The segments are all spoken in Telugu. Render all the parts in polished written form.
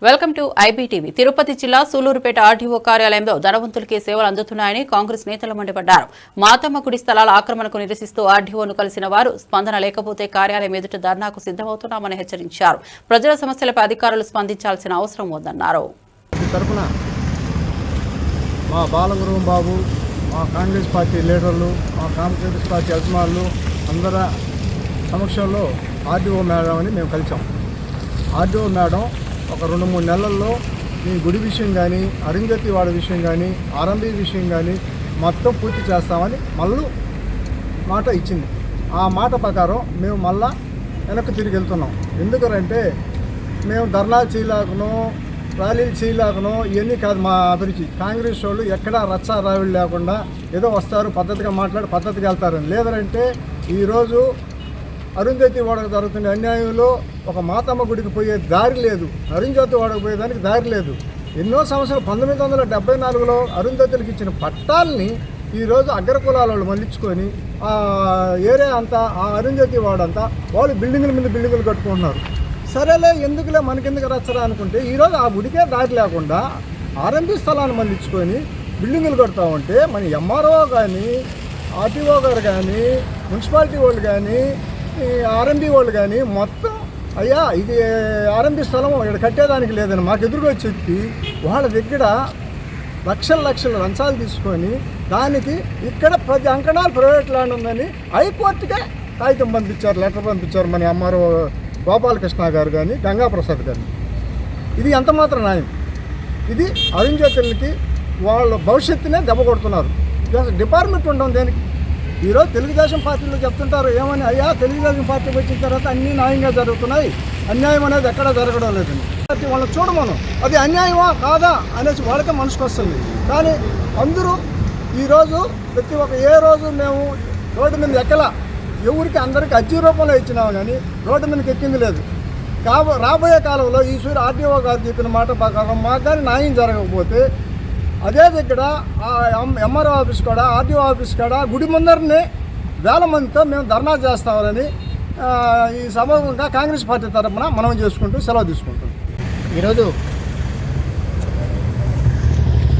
Welcome to IBTV. తిరుపతి జిల్లా సూలూరుపేట ఆర్డీఓ కార్యాలయంలో ధనవంతులకే సేవలు అందుతున్నాయని కాంగ్రెస్ నేతలు మండిపడ్డారు. మాతమ్మ గుడి స్థలాల ఆక్రమణకు నిరసిస్తూ ఆర్డీఓను కలిసిన వారు స్పందన లేకపోతే కార్యాలయం ఎదుట ధర్నాకు సిద్ధమవుతున్నామని హెచ్చరించారు. ప్రజల సమస్యలపై అధికారులు స్పందించాల్సిన అవసరం ఉందన్నారు. మా బాలగురు బాబు, మా కాంగ్రెస్ పార్టీ లీడర్లు, మా కాంగ్రెస్ పార్టీ అభిమానులు అందరి సమక్షంలో ఆర్డీఓ మేడం అని మేము కలిసాం. ఆర్డీఓ మేడం ఒక 2-3 నెలల్లో ఈ గుడి విషయం కానీ, అరుంధతి వాడ విషయం కానీ, ఆర్ఎంబీ విషయం కానీ మొత్తం పూర్తి చేస్తామని మళ్ళీ మాట ఇచ్చింది. ఆ మాట ప్రకారం మేము మళ్ళా వెనక్కి తిరిగి వెళ్తున్నాం. ఎందుకంటే మేము ధర్నాలు చేయలేకనో, ర్యాలీలు చేయలేకనో ఇవన్నీ కాదు మా అభిరుచి. కాంగ్రెస్ వాళ్ళు ఎక్కడా రచ్చా రావిళ్ళు లేకుండా ఏదో వస్తారు, పద్ధతిగా మాట్లాడి పద్ధతిగా వెళ్తారని. లేదంటే ఈరోజు అరుంధతి వాడకు జరుగుతున్న అన్యాయంలో ఒక మాతమ్మ గుడికి పోయే దారి లేదు, అరుంధతి వాడకు పోయేదానికి దారి లేదు. ఎన్నో సంవత్సరాలు 1974లో అరుంధతులకు ఇచ్చిన పట్టాలని ఈరోజు అగ్రకులాల వాళ్ళు మళ్ళించుకొని ఆ ఏరియా అంతా, ఆ అరుంధతి వాడంతా వాళ్ళు బిల్డింగుల మీద బిల్డింగులు కట్టుకుంటున్నారు. సరేలే, ఎందుకులే మనకెందుకు రచ్చరా అనుకుంటే ఈరోజు ఆ గుడికే దారి లేకుండా ఆర్ఎంపీ స్థలాన్ని మళ్ళించుకొని బిల్డింగులు కడతా ఉంటే మన ఎంఆర్ఓ కానీ, ఆర్టీఓ గారు కానీ, మున్సిపాలిటీ వాళ్ళు కానీ, ఆర్ఎంబీ వాళ్ళు కానీ మొత్తం అయ్యా ఇది ఆర్ఎంబీ స్థలం ఇక్కడ కట్టేదానికి లేదని మాకు ఎదురుగా చెప్పి వాళ్ళ దగ్గర లక్షల లంచాలు తీసుకొని దానికి ఇక్కడ 10 అంకణాలు ప్రైవేట్ ల్యాండ్ ఉందని హైకోర్టుకే కాగితం పంపించారు, లెటర్ పంపించారు మన ఎంఆర్ఓ గోపాలకృష్ణ గారు కానీ, గంగాప్రసాద్ గారు. ఇది ఎంత మాత్రం న్యాయం? ఇది అరుంధతులకి వాళ్ళ భవిష్యత్తునే దెబ్బ కొడుతున్నారు. డిపార్ట్మెంట్ ఉండడం దేనికి? ఈరోజు తెలుగుదేశం పార్టీలో చెప్తుంటారు ఏమని, అయ్యా తెలుగుదేశం పార్టీ వచ్చిన తర్వాత అన్నీ న్యాయంగా జరుగుతున్నాయి, అన్యాయం అనేది ఎక్కడా జరగడం లేదని. వాళ్ళని చూడమను అది అన్యాయమా కాదా అనేసి వాళ్ళకే మనసుకు వస్తుంది. కానీ అందరూ ఈరోజు ప్రతి ఒక్క ఏ రోజు మేము రోడ్డు మీద ఎక్కలా, ఎవరికి అందరికీ అర్జీ రూపంలో ఇచ్చినాము కానీ రోడ్డు మీదకి ఎక్కింది లేదు. రాబోయే కాలంలో ఈశ్వరు ఆర్డీఓ గారు చెప్పిన మాట ప్రకారం మాకు కానీ న్యాయం జరగకపోతే అదే దగ్గర ఎంఆర్ఓ ఆఫీస్ కాడ, ఆర్డీఓ ఆఫీస్ కాడ గుడి ముందరనే వేల మందితో మేము ధర్నా చేస్తామని ఈ సభగా కాంగ్రెస్ పార్టీ తరఫున మనం చేసుకుంటూ సెలవు తీసుకుంటాం. ఈరోజు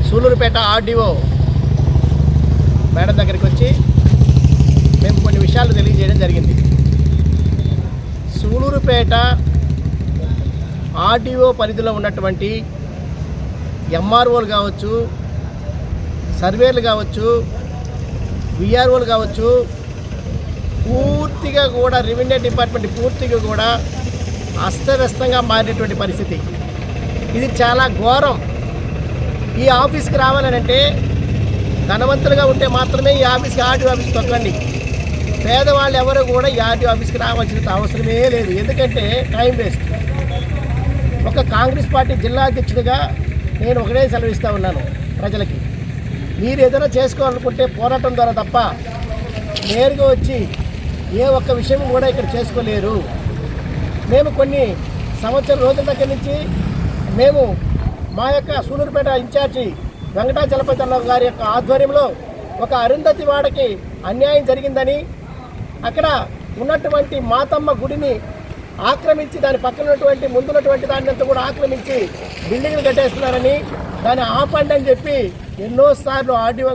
సూలూరుపేట ఆర్డీఓ మేడం దగ్గరికి వచ్చి మేము కొన్ని విషయాలు తెలియజేయడం జరిగింది. సూలూరుపేట ఆర్డీఓ పరిధిలో ఉన్నటువంటి ఎంఆర్ఓలు కావచ్చు, సర్వేలు కావచ్చు, విఆర్ఓలు కావచ్చు, పూర్తిగా కూడా రెవెన్యూ డిపార్ట్మెంట్ పూర్తిగా కూడా అస్తవ్యస్తంగా మారినటువంటి పరిస్థితి. ఇది చాలా ఘోరం. ఈ ఆఫీస్కి రావాలనంటే ధనవంతులుగా ఉంటే మాత్రమే ఈ ఆఫీస్కి, ఆర్డీఓ ఆఫీస్కి తొక్కండి. పేదవాళ్ళు ఎవరు కూడా ఈ ఆర్డీఓ ఆఫీస్కి రావాల్సిన అవసరమే లేదు. ఎందుకంటే టైం వేస్ట్. ఒక కాంగ్రెస్ పార్టీ జిల్లా అధ్యక్షుడిగా నేను ఒకటే సెలవిస్తూ ఉన్నాను ప్రజలకి, మీరు ఏదైనా చేసుకోవాలనుకుంటే పోరాటం ద్వారా తప్ప నేరుగా వచ్చి ఏ ఒక్క విషయం కూడా ఇక్కడ చేసుకోలేరు. మేము కొన్ని సంవత్సరం రోజుల దగ్గర నుంచి మేము మా యొక్క సూలూరుపేట ఇన్ఛార్జి వెంకటాచలపతి గారి యొక్క ఆధ్వర్యంలో ఒక అరుంధతి వాడకి అన్యాయం జరిగిందని, అక్కడ ఉన్నటువంటి మాతమ్మ గుడిని ఆక్రమించి దాని పక్కన ఉన్నటువంటి ముందున్నటువంటి దాన్ని అంతా కూడా ఆక్రమించి బిల్డింగ్లు కట్టేస్తున్నారని, దాన్ని ఆపండి అని చెప్పి ఎన్నోసార్లు ఆర్డీఓ